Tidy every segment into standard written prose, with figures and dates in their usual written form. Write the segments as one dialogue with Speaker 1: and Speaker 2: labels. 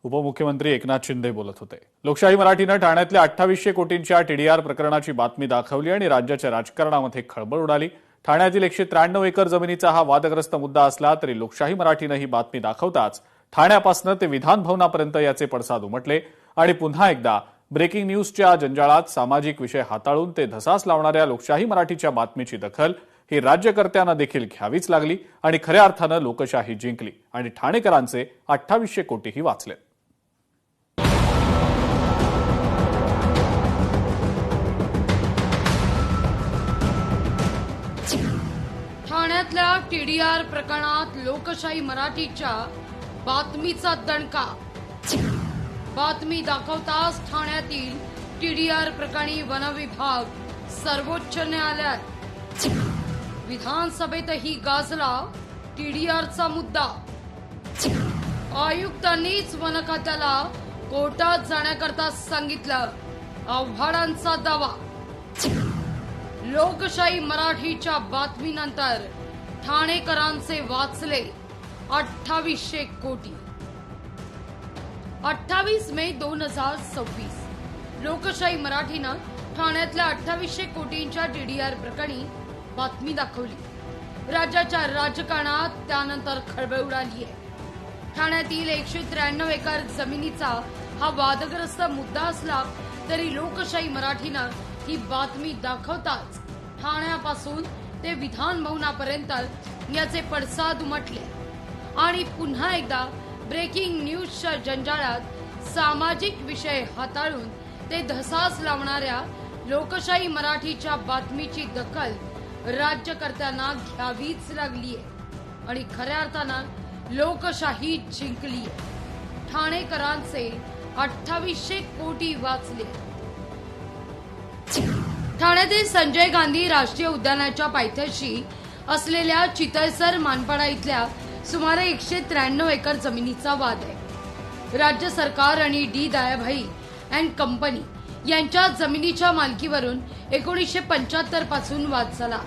Speaker 1: उपमुख्यमंत्री एकनाथ शिंदे बोलत होते। लोकशाही मराठीने ठाण्यातल्या 2800 कोटींच्या टीडीआर प्रकरणाची बातमी दाखवली आणि राज्याच्या राजकारणामध्ये खळबळ उडाली। ठाण्यातील 193 एकर जमिनीचा हा वादग्रस्त मुद्दा असला तरी लोकशाही मराठीने ही बातमी दाखवताच ठाण्यापासून ते विधान भवनापर्यंत याचे पडसाद उमटले आणि पुन्हा एकदा ब्रेकिंग न्यूजच्या जंजाळात सामाजिक विषय हाताळून ते धसास लावणाऱ्या लोकशाही मराठीच्या बातमीची दखल ही राज्यकर्त्यांना देखील घ्यावीच लागली आणि खऱ्या अर्थानं लोकशाही जिंकली आणि ठाणेकरांचे 2800 कोटीही वाचले।
Speaker 2: ठाण्यातल्या टीडीआर प्रकरणात लोकशाही मराठीच्या बातमीचा दणका। बातमी दाखवताच ठाण्यातील टीडीआर प्रकरणी वनविभाग सर्वोच्च न्यायालयात, विधानसभेतही गाजला टीडीआरचा मुद्दा। आयुक्तांनीच वन खात्याला कोर्टात जाण्याकरता सांगितलं, आव्हाडांचा दावा। लोकशाही मराठीच्या बातमीनंतर ठाणेकरांचे वाचले 2800 कोटी। 28 मे 2026 लोकशाही मराठीनं ठाण्यातल्या 2800 कोटींच्या टीडीआर प्रकरणी बातमी दाखवली। राज्याच्या राजकारणात त्यानंतर खळबळ उडाली आहे। ठाण्यातील 193 एकर जमिनीचा हा वादग्रस्त मुद्दा असला तरी लोकशाही मराठीनं ही बातमी दाखवताच ठाण्यापासून ते विधान भवनापर्यंत याचे पडसाद उमटले आणि पुन्हा एकदा ब्रेकिंग न्यूजच्या जंजाळात सामाजिक विषय हाताळून ते धसास लावणाऱ्या लोकशाही मराठीच्या बातमीची दखल राज्यकर्त्यांना घ्यावीच लागलीय आणि खऱ्या अर्थानं लोकशाही जिंकलीय। ठाणेकरांचे 2800 कोटी वाचले। ठाण्यातील संजय गांधी राष्ट्रीय उद्यानाच्या पायथ्याशी असलेल्या चितळसर मानपाडा इथल्या सुमारे 193 एकर जमिनीचा वाद आहे। राज्य सरकार आणि डी दयाभाई अँड कंपनी यांच्या जमिनीच्या मालकीवरून 1975 पासून वाद झाला।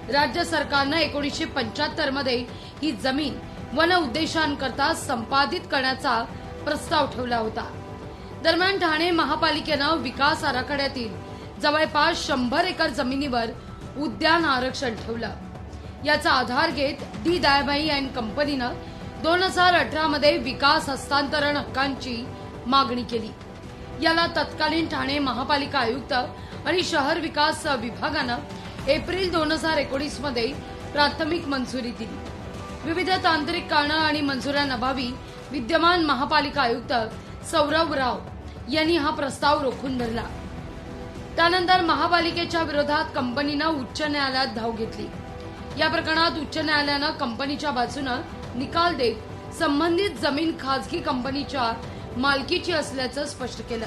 Speaker 2: राज्य सरकारनं 1975 मध्ये ही जमीन वन उद्देशांकरता संपादित करण्याचा प्रस्ताव ठेवला होता। दरम्यान ठाणे महापालिकेनं विकास आराखड्यातील जवळपास 100 एकर जमिनीवर उद्यान आरक्षण ठेवलं। याचा आधार घेत डी दयाभाई अँड कंपनीनं 2018 मध्ये विकास हस्तांतरण हक्कांची मागणी केली। याला तत्कालीन ठाणे महापालिका आयुक्त आणि शहर विकास विभागानं एप्रिल 2019 मध्ये प्राथमिक मंजुरी दिली। विविध तांत्रिक कारणं आणि मंजुऱ्यांअभावी विद्यमान महापालिका आयुक्त सौरव राव यांनी हा प्रस्ताव रोखून धरला। त्यानंतर महापालिकेच्या विरोधात कंपनीनं उच्च न्यायालयात धाव घेतली। या प्रकरणात उच्च न्यायालयानं कंपनीच्या बाजूनं निकाल देत संबंधित जमीन खासगी कंपनीच्या मालकीची असल्याचं स्पष्ट केलं।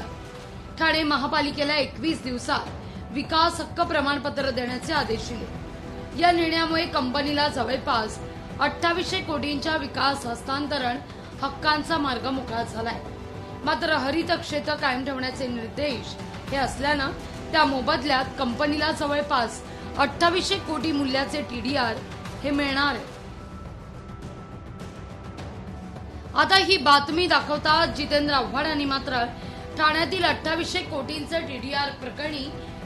Speaker 2: ठाणे महापालिकेला 21 दिवसात विकास हक्क प्रमाणपत्र देण्याचे आदेश दिले। या निर्णयामुळे कंपनीला जवळपास 2800 कोटींच्या विकास हस्तांतरण हक्कांचा मार्ग मोकळा झालाय। मात्र हरित क्षेत्र कायम ठेवण्याचे निर्देश हे असल्यानं त्या मोबदल्यात कंपनीला जवळपास 2800 कोटी मूल्याचे टीडीआर हे मिळणार आहे। आता ही बातमी दाखवता जितेंद्र आव्हाड यांनी मात्र ठाण्यातील 2800 कोटींचे टीडीआर प्रकरणी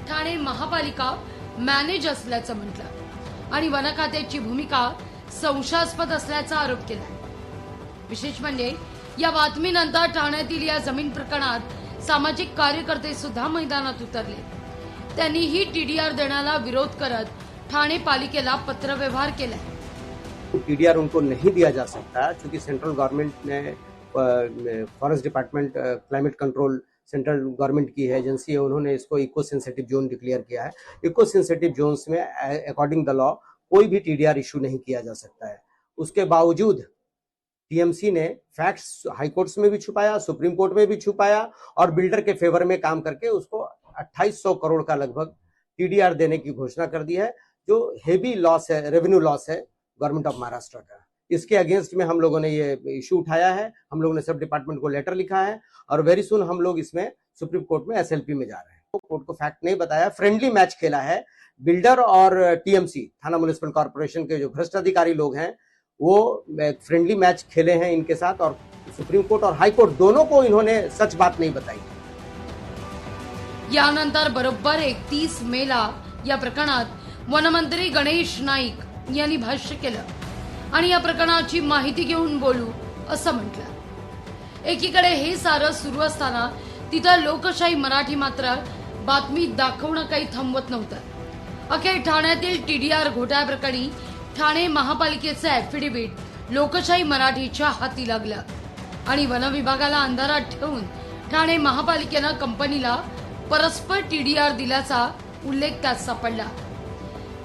Speaker 2: ठाणे महापालिका मॅनेज असल्याचं म्हटलं आणि वन खात्याची भूमिका संशयास्पद असल्याचा आरोप केला। विशेष म्हणजे या बातमीनंतर ठाण्यातील या जमीन प्रकरणात सामाजिक कार्यकर्ते सुद्धा मैदानात उतरले। त्यांनीही टीडीआर देण्याला विरोध करत ठाणे पालिकेला पत्रव्यवहार केला।
Speaker 3: टीडीआर उनको नहीं दिया जा सकता क्योंकि सेंट्रल गवर्नमेंट ने forest department climate control central government की एजेंसी है, उन्होंने इसको इको सेंसिटिव जोन डिक्लेयर किया है। इको सेंसिटिव जोन्स में अकॉर्डिंग द लॉ कोई भी टीडीआर इशू नहीं किया जा सकता है। उसके बावजूद टीएमसी ने फैक्ट्स हाईकोर्ट्स में भी छुपाया, सुप्रीम कोर्ट में भी छुपाया और बिल्डर के फेवर में काम करके उसको 2800 करोड़ का लगभग टीडीआर देने की घोषणा कर दी है, जो हेवी लॉस है, रेवेन्यू लॉस है गवर्नमेंट ऑफ महाराष्ट्र का। इसके अगेंस्ट में हम लोगों ने ये इशू उठाया है। हम लोगों ने सब डिपार्टमेंट को लेटर लिखा है और वेरी सुन हम लोग इसमें सुप्रीम कोर्ट में एसएलपी में जा रहे हैं। कोर्ट को फैक्ट नहीं बताया, फ्रेंडली मैच खेला है बिल्डर और टीएमसी थाना म्युनिसिपल कॉर्पोरेशन के जो भ्रष्ट अधिकारी लोग हैं वो फ्रेंडली मैच खेले हैं इनके साथ, और सुप्रीम कोर्ट और हाई कोर्ट दोनों को इन्होंने सच बात नहीं बताई।
Speaker 2: यानंतर बरोबर 31 मेला या प्रकरणात वनमंत्री गणेश नाईक यांनी भाष्य केलं आणि या प्रकरणाची माहिती घेऊन बोलू असं म्हटलं। एकीकडे हे सारं सुरू असताना तिथं लोकशाही मराठी मात्र बातमी दाखवणं काही थांबवत नव्हतं। अखेर ठाण्यातील टीडीआर घोटाळ्याप्रकरणी ठाणे महापालिकेचं ॲफिडेव्हिट लोकशाही मराठीच्या हाती लागलं आणि वनविभागाला अंधारात ठेवून ठाणे महापालिकेनं कंपनीला परस्पर टीडीआर दिल्याचा उल्लेख त्यात सापडला।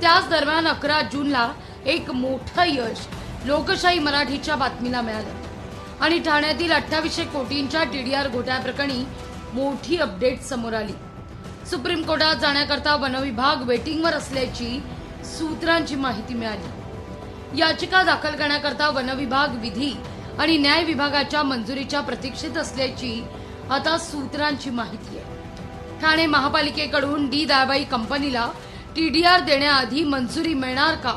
Speaker 2: त्याच दरम्यान 11 जूनला एक मोठं यश लोकशाही मराठीच्या बातमीला मिळालं आणि ठाण्यातील 2800 कोटींच्या टीडीआर घोटाळ्याप्रकरणी मोठी अपडेट समोर आली। सुप्रीम कोर्टात जाण्याकरता वनविभाग वेटिंगवर असल्याची सूत्रांची माहिती मिळाली। याचिका दाखल करण्याकरता वनविभाग विधी आणि न्याय विभागाच्या मंजुरीच्या प्रतीक्षेत असल्याची आता सूत्रांची माहिती आहे। ठाणे महापालिकेकडून डी दाबाई कंपनीला टीडीआर देण्याआधी मंजुरी मिळणार का,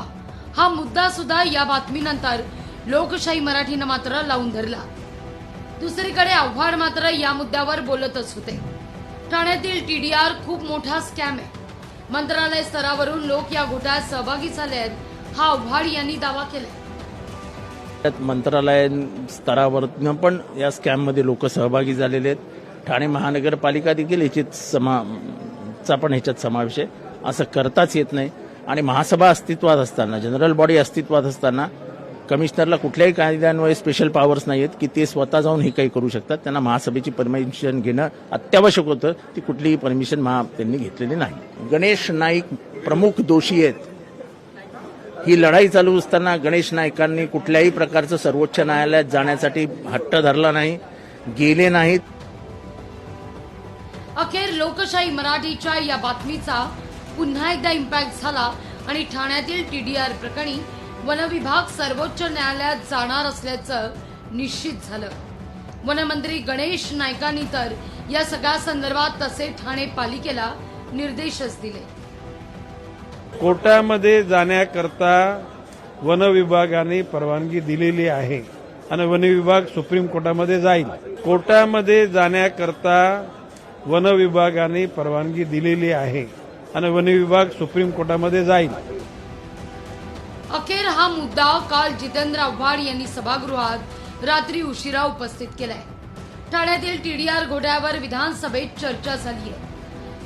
Speaker 2: हा मुद्दा सुद्धा या बातमीनंतर लोकशाही मराठीनं मात्र लावून धरला। दुसरीकडे आव्हाड मात्र या मुद्द्यावर बोलतच होते। ठाण्यातील टीडीआर खूप मोठा स्कॅम आहे, मंत्रालय स्तरावरून लोक या घोटाळ्यात सहभागी झाले आहेत, हा आव्हाड यांनी दावा केलाय।
Speaker 4: मंत्रालय स्तरावर पण या स्कॅम मध्ये लोक सहभागी झालेले आहेत। ठाणे महानगरपालिका देखील ह्याचा पण ह्याच्यात समावेश आहे, असं करताच येत नाही। आणि महासभा अस्तित्वात असताना, जनरल बॉडी अस्तित्वात असताना कमिशनरला कुठल्याही कायद्यान्वये स्पेशल पॉवर्स नाही आहेत की ते स्वतः जाऊन हे काही करू शकतात। त्यांना महासभेची परमिशन घेणं अत्यावश्यक होतं, ती कुठलीही परमिशन त्यांनी घेतलेली नाही। गणेश नाईक प्रमुख दोषी आहेत। ही लढाई चालू असताना गणेश नाईकांनी कुठल्याही प्रकारचं सर्वोच्च न्यायालयात जाण्यासाठी हट्ट धरला नाही, गेले नाहीत।
Speaker 2: अखेर लोकशाही मराठीच्या या बातमीचा पुन्हा एकदा इम्पॅक्ट झाला आणि ठाण्यातील टीडीआर प्रकरणी वनविभाग सर्वोच्च न्यायालयात जाणार असल्याचं निश्चित झालं। वनमंत्री गणेश नाईकांनी तर या सगळ्या संदर्भात तसे ठाणे पालिकेला निर्देशच दिले।
Speaker 5: कोर्टामध्ये जाण्याकरता वन विभागाने परवानगी दिलेली आहे आणि वन विभाग सुप्रीम कोर्टामध्ये जाईल। कोर्टामध्ये जाण्याकरता वन विभागाने परवानगी दिलेली आहे आणि वन विभाग सुप्रीम कोर्टामध्ये जाईल।
Speaker 2: अखेर हा मुद्दा काल जितेंद्र आव्हाड यांनी सभागृहात रात्री उशिरा उपस्थित केलाय। ठाण्यातील टीडीआर घोटाळ्यावर विधानसभेत चर्चा झाली आहे।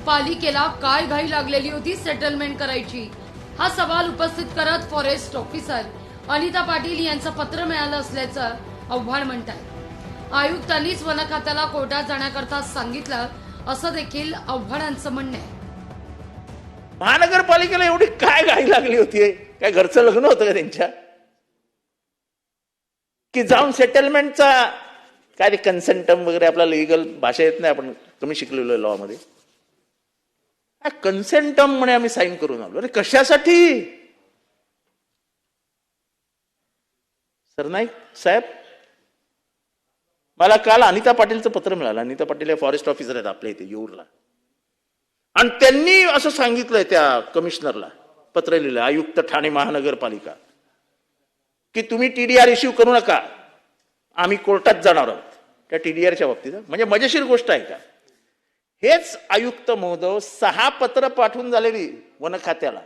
Speaker 2: पालिकेला काय घाई लागलेली होती सेटलमेंट करायची, हा सवाल उपस्थित करत फॉरेस्ट ऑफिसर अनिता पाटील यांचं पत्र मिळालं असल्याचं आव्हाड म्हणतात। आयुक्तांनीच वन खात्याला कोर्टात जाण्याकरता सांगितलं असं देखील आव्हाडांचं म्हणणं आहे।
Speaker 4: महानगरपालिकेला एवढी काय घाई लागली होती? काय घरचं लग्न होतं का त्यांच्या, की जाऊन सेटलमेंटचा काय ते कन्सेंटम वगैरे, आपला लिगल भाषा येत नाही, आपण कमी शिकलेलो लॉ मध्ये। कन्सेंटम म्हणे आम्ही साईन करून आलो। अरे कशासाठी? सरनाईक साहेब, मला काल अनिता पाटीलचं पत्र मिळालं। अनिता पाटील हे फॉरेस्ट ऑफिसर आहेत आपल्या इथे येऊरला, आणि त्यांनी असं सांगितलंय त्या कमिशनरला, पत्र लिहिलं आयुक्त ठाणे महानगरपालिका, की तुम्ही टीडीआर इश्यू करू नका, आम्ही कोर्टात जाणार आहोत त्या टीडीआरच्या बाबतीत। म्हणजे मजेशीर गोष्ट आहे का? हेच आयुक्त महोदय 6 पत्र पाठवून झालेली वन खात्याला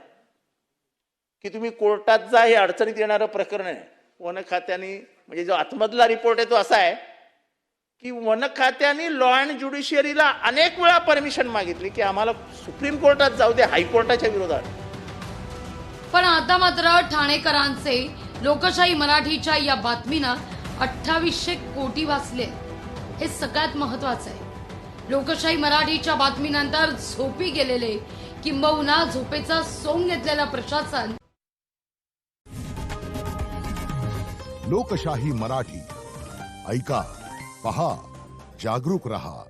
Speaker 4: की तुम्ही कोर्टात जा, हे अडचणीत येणारं प्रकरण आहे। वन खात्याने, म्हणजे जो आतमधला रिपोर्ट आहे तो असा आहे की वन खात्याने लॉ अँड ज्युडिशियरीला अनेक वेळा परमिशन मागितली की आम्हाला सुप्रीम कोर्टात जाऊ दे, हायकोर्टाच्या विरोधात।
Speaker 2: पण आता मात्र ठाणेकरांचे लोकशाही मराठीच्या या बातमीनं 2800 कोटी वाचले, हे सगळ्यात महत्वाचं आहे। लोकशाही मराठीच्या बातमीनंतर झोपी गेलेले किंबहुना झोपेचा सोंग घेतलेला प्रशासन।
Speaker 6: लोकशाही मराठी ऐका, पहा, जागरूक रहा।